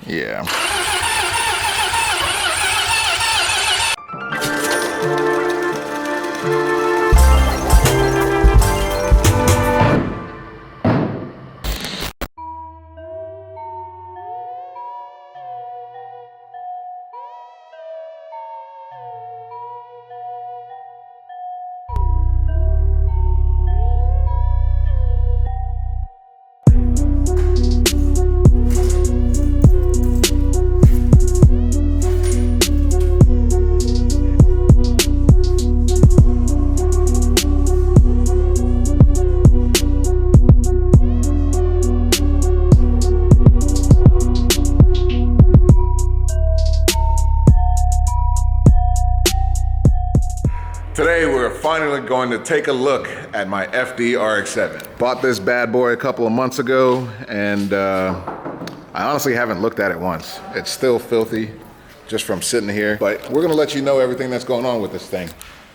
Yeah. Today we're finally going to take a look at my FD RX-7. Bought this bad boy a couple of months ago, and I honestly haven't looked at it once. It's still filthy just from sitting here, but we're gonna let you know everything that's going on with this thing.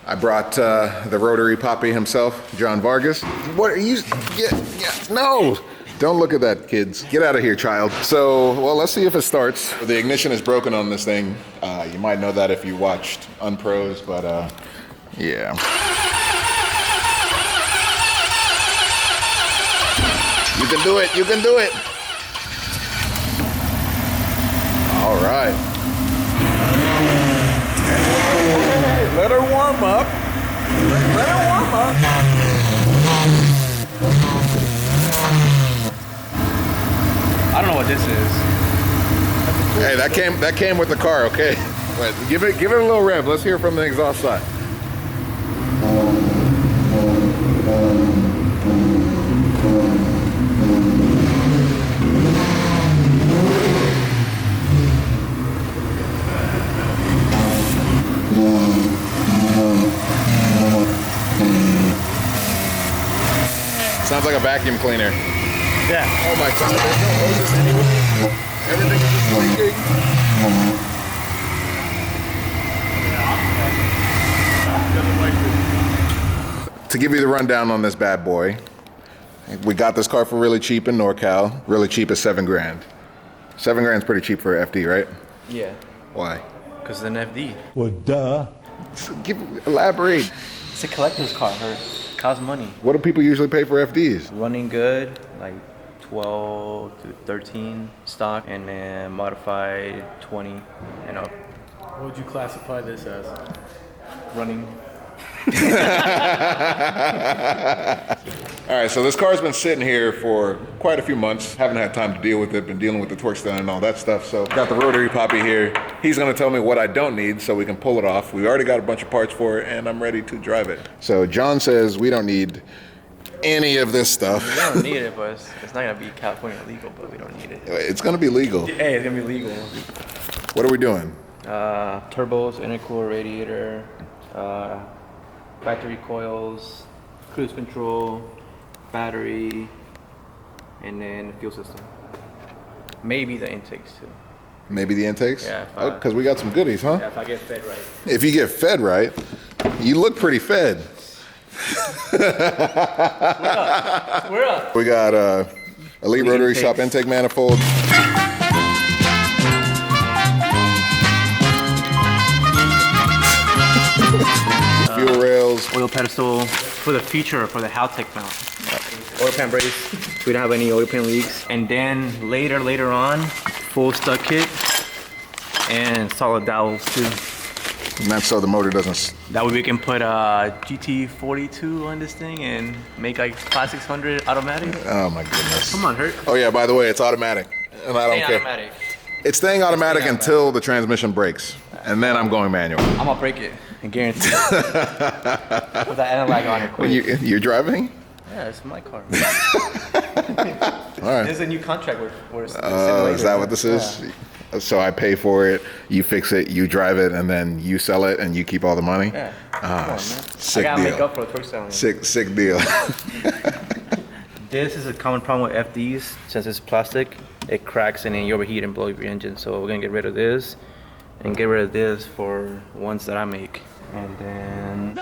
I brought the rotary poppy himself, John Vargas. What are you, no! Don't look at that, kids. Get out of here, child. So, well, let's see if it starts. The ignition is broken on this thing. You might know that if you watched Unpros, but yeah. You can do it, you can do it. All right. Hey, let her warm up. Let her warm up. I don't know what this is. Hey, that came with the car, okay? Wait, give it a little rev. Let's hear from the exhaust side. Sounds like a vacuum cleaner. Yeah. Oh my God, there's no hoses anyway. Everything is just leaking. To give you the rundown on this bad boy, we got this car for really cheap in NorCal. Really cheap is $7 grand. $7 grand is pretty cheap for an FD, right? Yeah. Why? Because it's an FD. Well, duh. Elaborate. It's a collector's car. It costs money. What do people usually pay for FDs? Running good, like 12 to 13 stock, and then modified 20 and up. What would you classify this as? Running. All right, so this car's been sitting here for quite a few months. Haven't had time to deal with it, been dealing with the torque stand and all that stuff. So got the rotary poppy here. He's gonna tell me what I don't need so we can pull it off. We already got a bunch of parts for it and I'm ready to drive it. So John says we don't need any of this stuff. We don't need it, but it's not gonna be California legal, but we don't need it. It's gonna be legal. Hey, it's gonna be legal. What are we doing? Turbos, intercooler, radiator, factory coils, cruise control, battery, and then the fuel system. Maybe the intakes too. Maybe the intakes? Yeah. Because we got some goodies, huh? Yeah, if I get fed right. If you get fed right, you look pretty fed. We're up. We got Elite Rotary intakes. Shop intake manifold. Fuel rails. Oil pedestal for the future for the Haltech mount. Oil pan brace. We don't have any oil pan leaks. And then later on, full stuck kit and solid dowels too. And that's so the motor doesn't. That way we can put a GT42 on this thing and make like Class 600 automatic. Oh my goodness. Come on, Hert. Oh yeah, by the way, it's automatic. And I don't care. Automatic. It's staying automatic until the transmission breaks. And then I'm going manual. I'm gonna break it and guarantee it. Put that analog on it quick. You're driving? Yeah, it's my car. All right. This is a new contract we're Is that what this is? Yeah. So I pay for it, you fix it, you drive it, and then you sell it, and you keep all the money? Yeah. Come on, man. Sick I gotta deal. make up for the torque selling. Sick deal. This is a common problem with FDs. Since it's plastic, it cracks and then you overheat and blow up your engine. So we're gonna get rid of this and get rid of this for ones that I make. And then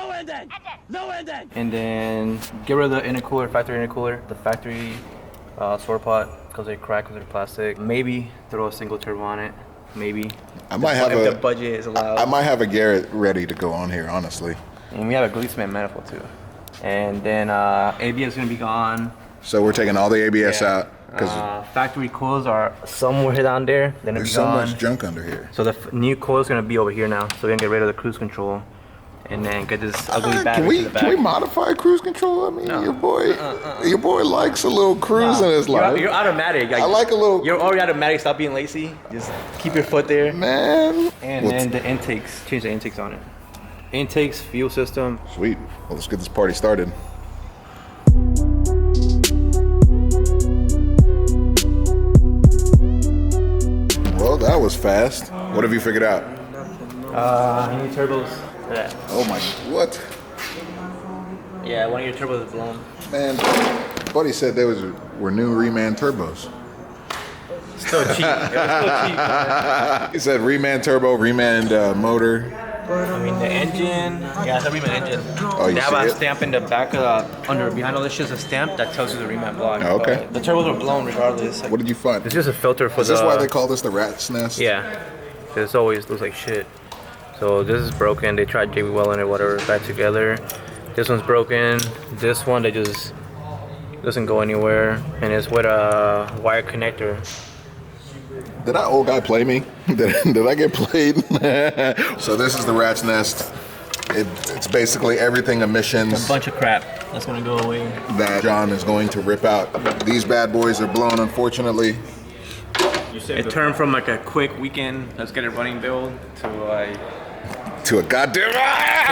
and then get rid of the intercooler, factory intercooler, the factory sort pot. because they crack with their plastic. Maybe throw a single turbo on it. Maybe. I might have if the budget is allowed. I might have a Garrett ready to go on here, honestly. And we have a Gleesman manifold too. And then ABS is gonna be gone. So we're taking all the ABS out because factory coils are somewhere down there. Then there's so much junk under here. So the new coil is gonna be over here now. So we're gonna get rid of the cruise control, and then get this ugly battery to the back. Can we modify cruise control? I mean, your boy likes a little cruise in his life. You're automatic. I like a little. You're already automatic. Stop being lazy. Just keep your foot there. Man. And then the intakes. Change the intakes on it. Intakes, fuel system. Sweet. Well, let's get this party started. Well, that was fast. What have you figured out? You need turbos for that. Oh my, what? Yeah, one of your turbos is blown. Man, buddy said were new reman turbos. Still cheap. It was still cheap. Man. He said reman turbo, reman motor. I mean the engine. Yeah, it's a reman engine. Oh, you they have see a it? stamp in the back behind all this shit's a stamp that tells you the reman block. Oh, okay. But the turbos are blown regardless. What did you find? It's just a filter for Is this why they call this the rat's nest? Yeah. This always looks like shit. So this is broken. They tried JB Welding or whatever back together. This one's broken. This one they just doesn't go anywhere, and it's with a wire connector. Did that old guy play me? Did I get played? So this is the rat's nest. It's basically everything emissions. A bunch of crap that's gonna go away. That John is going to rip out. These bad boys are blown, unfortunately. It turned from like a quick weekend, let's get it running build, to a goddamn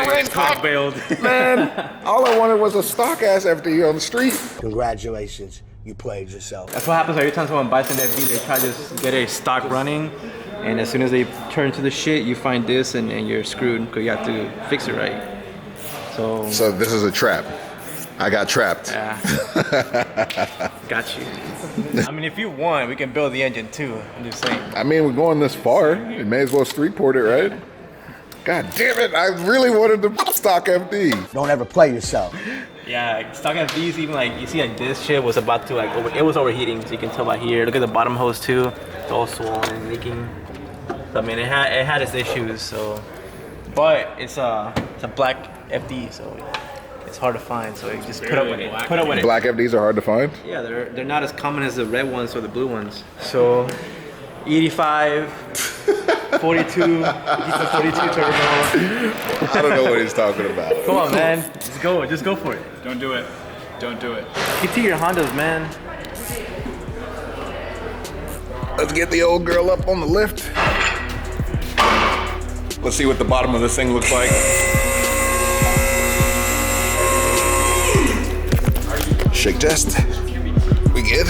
quick build. Man, all I wanted was a stock ass FD on the street. Congratulations, you played yourself. That's what happens every time someone buys an FD. They try to just get a stock running, and as soon as they turn to the shit, you find this, and you're screwed because you have to fix it right. So this is a trap. I got trapped. Yeah. Got you. I mean, if you want, we can build the engine too. I'm just saying. I mean, we're going this far. You may as well street port it, right? God damn it, I really wanted the stock FD. Don't ever play yourself. Yeah, stock FDs, even like, you see like this shit was about to it was overheating, so you can tell by here. Look at the bottom hose too. It's all swollen and leaking. So I mean, it had its issues, so. But it's a black FD, so it's hard to find, so you just put up with it. Put up with it. Black FDs are hard to find? Yeah, they're not as common as the red ones or the blue ones. So 85, 42, 42 turbo. I don't know what he's talking about. Come on, man. Just go for it. Don't do it. Don't do it. Get to your Hondas, man. Let's get the old girl up on the lift. Let's see what the bottom of this thing looks like. Shake test. We good?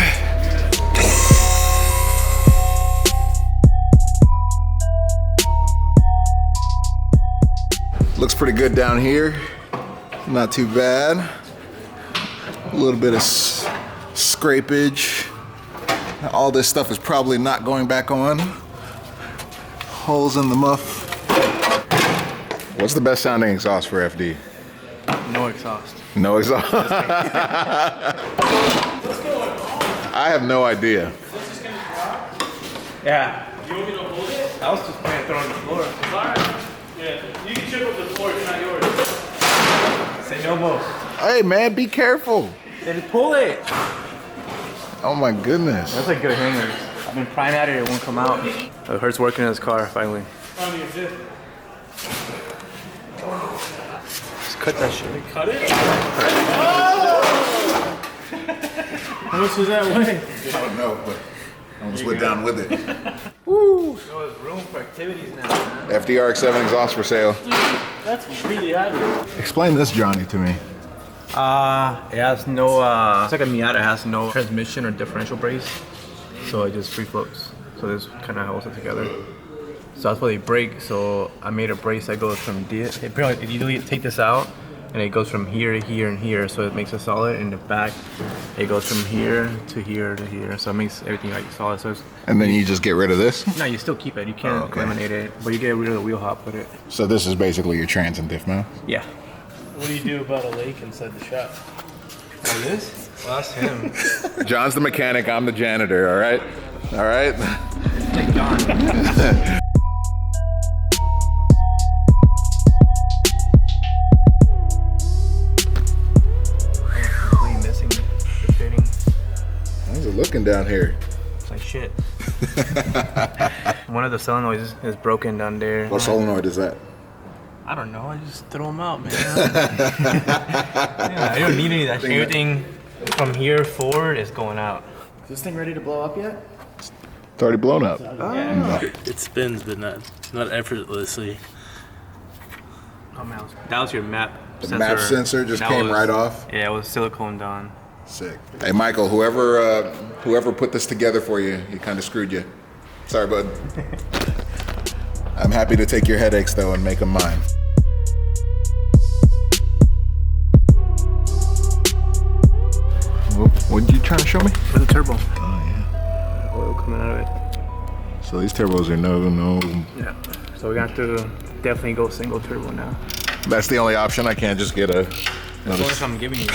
Looks pretty good down here. Not too bad. A little bit of scrapage. All this stuff is probably not going back on. Holes in the muff. What's the best sounding exhaust for FD? No exhaust. No exhaust. I have no idea. Yeah. You want me to hold it? I was just planning to throw it on the floor. It's alright. Yeah. You can chip up the floor, it's not yours. Say no more. Hey man, be careful. Then pull it. Oh my goodness. That's like good hangers. I've been prying at it, it won't come out. It hurts working in his car, finally. Just cut that shit. Cut it? How much does that weigh? I don't know, but I almost went down with it. Woo! So there's room for activities now, man. FD RX-7 exhaust for sale. That's really heavy. Explain this Johnny to me. It has no, it's like a Miata, it has no transmission or differential brace. So it just free floats. So this kind of holds it together. So that's why they break. So I made a brace that goes from this. You take this out and it goes from here to here and here. So it makes it solid. In the back, it goes from here to here to here. So it makes everything like solid. So it's, And then you just get rid of this? no, you still keep it. You can't eliminate it, but you get rid of the wheel hop with it. So this is basically your trans and diff mount? Yeah. What do you do about a lake inside the shop? Like this? Well, that's him. John's the mechanic, I'm the janitor, all right? All right? Like John. Missing the fitting. How's it looking down here? It's like shit. One of the solenoids is broken down there. What solenoid is that? I don't know. I just throw them out, man. Yeah, I don't need any of that. Everything from here forward is going out. Is this thing ready to blow up yet? It's already blown up. Yeah. It spins, but not effortlessly. Oh man, that was your map The sensor. map sensor just That came was- right off. Yeah, it was silicone on. Sick. Hey, Michael, whoever put this together for you, he kind of screwed you. Sorry, bud. I'm happy to take your headaches, though, and make them mine. What did you trying to show me? For the turbo. Oh, yeah. Oil coming out of it. So these turbos are no. Yeah. So we're gonna have to definitely go single turbo now. That's the only option. I can't just get a. That's what I'm giving you.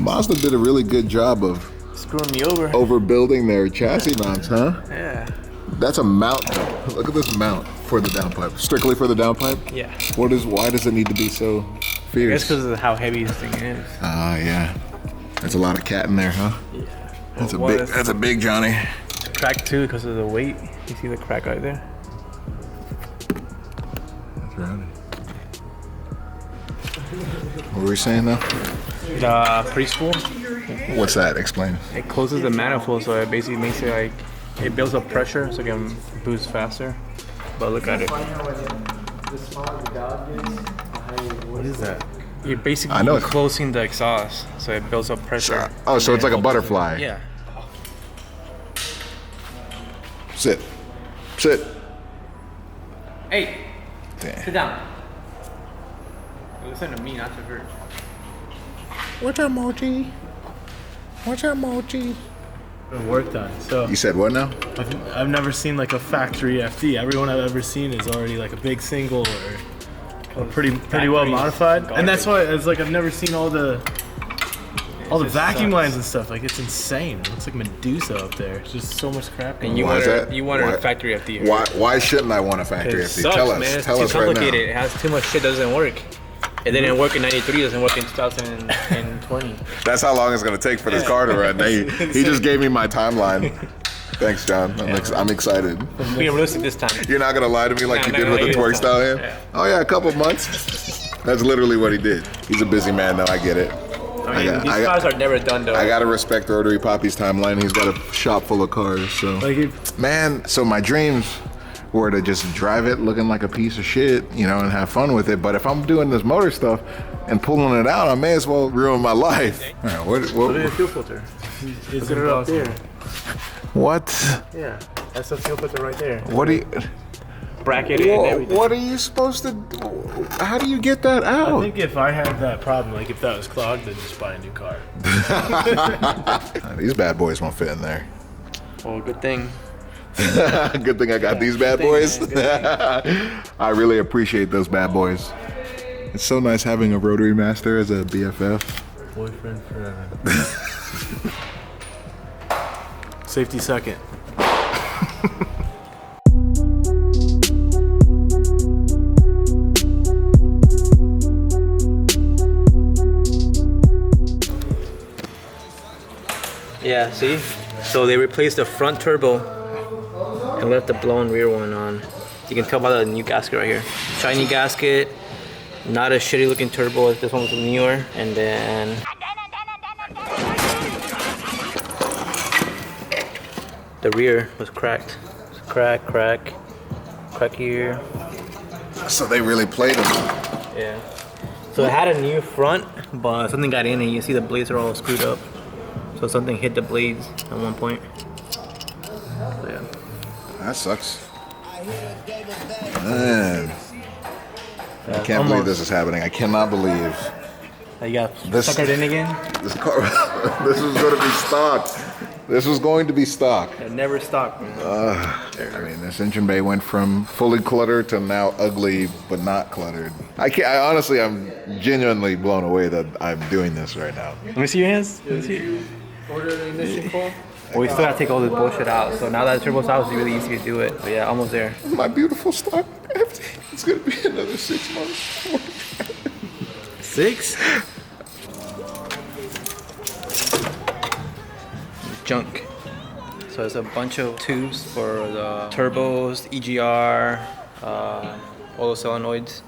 Mazda did a really good job of Screwing me over. overbuilding their chassis mounts, huh? Yeah. That's a mount, though. Look at this mount for the downpipe. Strictly for the downpipe? Yeah. Why does it need to be so That's fierce? because of how heavy this thing is. Ah, yeah. That's a lot of cat in there, huh? Yeah. That's Well, that's a big Johnny. It's cracked too because of the weight. You see the crack right there? That's right. What were we saying though? The prespool, What's that? Explain. it closes the manifold, so it basically makes it like, it builds up pressure so it can boost faster. But look at it. What is that? You're basically I know. closing the exhaust, so it builds up pressure. Oh, so it's like a butterfly. Yeah. Sit. Sit. Hey, Damn. sit down. Listen to me, not to her. What's up, Mochi? What's up, Mochi? Been worked on. So You said what now? I've never seen like a factory FD. Everyone I've ever seen is already like a big single or pretty well modified. And that's why it's like I've never seen all the just vacuum sucks. lines and stuff. Like it's insane. It looks like Medusa up there. It's just so much crap. And you Why is wanted, that? you wanted Why- a factory FD. Why shouldn't I want a factory It FD? sucks, Tell us. man. It's Tell too us right now. complicated. It has too much shit. Doesn't work. It didn't work in '93. Doesn't work in 2020. That's how long it's gonna take for this car to run. He just gave me my timeline. Thanks, John. I'm excited. Being realistic this time. You're not gonna lie to me like Nah, you not did gonna with the lie Toy this Style time. hand? Yeah. Oh yeah, a couple months. That's literally what he did. He's a busy man though, I get it. I mean, these cars are never done though. I gotta respect Rotary Poppy's timeline. He's got a shop full of cars, so. Like it, Man, so my dreams were to just drive it looking like a piece of shit, you know, and have fun with it. But if I'm doing this motor stuff and pulling it out, I may as well ruin my life. All right, Look at the what? fuel filter. it's Look at it up impossible. there. What? Yeah, that's the fuel filter right there. What do you? Bracketed and everything. What are you supposed to? How do you get that I out? think if I had that problem, like if that was clogged, I'd just buy a new car. These bad boys won't fit in there. Well, good thing. Good thing I got these bad boys. I really appreciate those bad boys. It's so nice having a Rotary Master as a BFF. Boyfriend forever. Safety second. Yeah, see? So they replaced the front turbo and left the blown rear one on. You can tell by the new gasket right here. Shiny gasket, not a shitty looking turbo. This one was newer. And then the rear was cracked. Crack here. So they really played them. Yeah. So it had a new front, but something got in and you see the blades are all screwed up. So something hit the blades at one point. So yeah. That sucks. Man. I can't believe this is happening. I cannot believe You got This- suckered in again? this car. This is going to be stocked. This was going to be stock. They're never stock, man. I mean, this engine bay went from fully cluttered to now ugly, but not cluttered. I'm genuinely blown away that I'm doing this right now. Let me see your hands. Let me see. Order the ignition coil. Well, we still gotta take all this bullshit out. So now that the turbo's out, it's really easy to do it. But yeah, almost there. My beautiful stock empty. It's gonna be another 6 months. 6? Junk. So there's a bunch of tubes for the turbos, EGR, all those solenoids.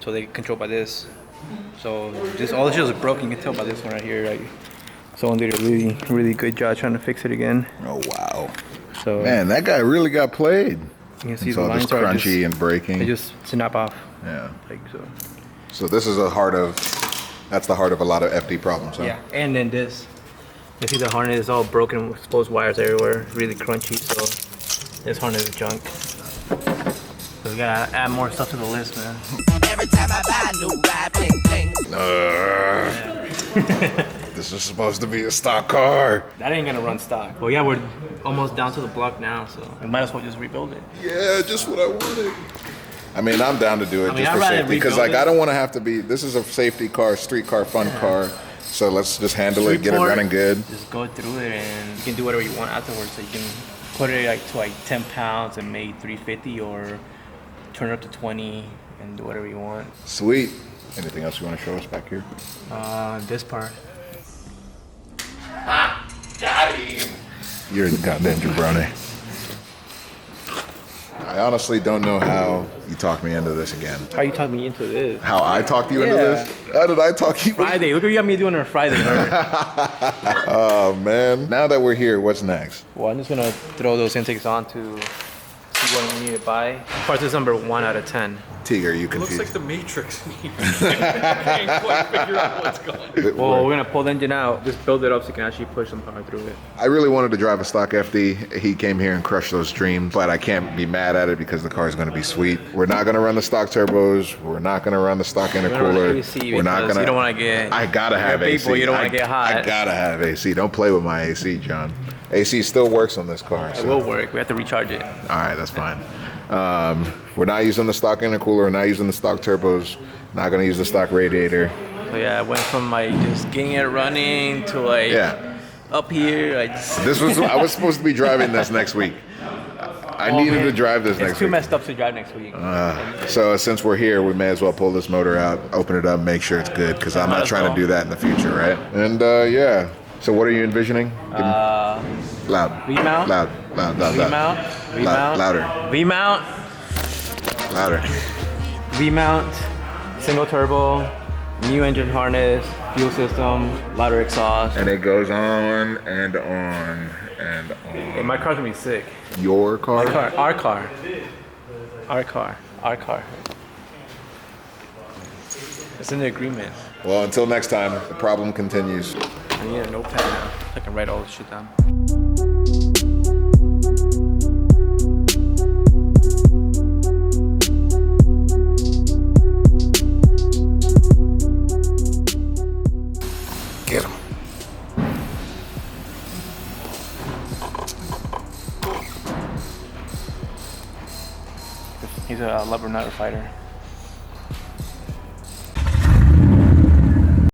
So they control by this. So just all the shit is broken. You can tell by this one right here. Like, someone did a really, really good job trying to fix it again. Oh wow. So Man, that guy really got played. you can see It's the all lines just are crunchy just, and breaking. they just snap off. Yeah. Like so. So this is that's the heart of a lot of FD problems, huh? Yeah, and then this. You see the harness is all broken, exposed wires everywhere, really crunchy, so this harness is junk. So we gotta add more stuff to the list, man. Every time I buy a new ride, bling bling. This is supposed to be a stock car. That ain't gonna run stock. Well, yeah, we're almost down to the block now, so we might as well just rebuild it. Yeah, just what I wanted. I mean, I'm down to do it I mean, just I'd for rather safety because, rebuild like, it. I don't want to have to be. This is a safety car, street car, fun car. So let's just handle it, get it Report, running good. Just go through it, and you can do whatever you want afterwards. So you can put it like to 10 pounds and make 350, or turn it up to 20 and do whatever you want. Sweet. Anything else you want to show us back here? This part. You're a goddamn jabroni. I honestly don't know how you talked me into this again. How you talk me into this? How I talked you into Yeah. this? How did I talk you? Friday. Look what you got me doing on a Friday. Oh man. Now that we're here, what's next? Well, I'm just gonna throw those intakes on to see what we need to buy. Parts is number 1 out of 10. Teague, are you It looks confused? like the Matrix. I can't quite figure out what's going on. Well, we're gonna pull the engine out, just build it up so you can actually push some power through it. I really wanted to drive a stock FD. He came here and crushed those dreams, but I can't be mad at it because the car is going to be sweet. We're not going to run the stock turbos. We're not going to run the stock We're gonna intercooler. run AC We're not because going you don't want to get. I gotta have you're a big AC. boy, you don't want to get hot. I gotta have AC. Don't play with my AC, John. AC still works on this car. It So. will work. We have to recharge it. All right, that's fine. We're not using the stock intercooler. We're not using the stock turbos. Not gonna use the stock radiator. So yeah, I went from like just getting it running to like Yeah. up here. I just. I was supposed to be driving this next week. I needed to drive this It's next too week. messed up to drive next week. So since we're here, we may as well pull this motor out, open it up, make sure it's good, because I'm Might not as trying well. to do that in the future, right? And yeah. So what are you envisioning? Loud. V-mount. Loud. V-mount. V-mount. Louder. V-mount. Louder. V-mount. Single turbo. New engine harness. Fuel system. Louder exhaust. And it goes on and on and on. Hey, my car's gonna be sick. Your car? My car. Our car. Our car. Our car. It's in the agreement. Well, until next time, the problem continues. I need a notepad now. I can write all this shit down. Get him. He's a lever nutter fighter.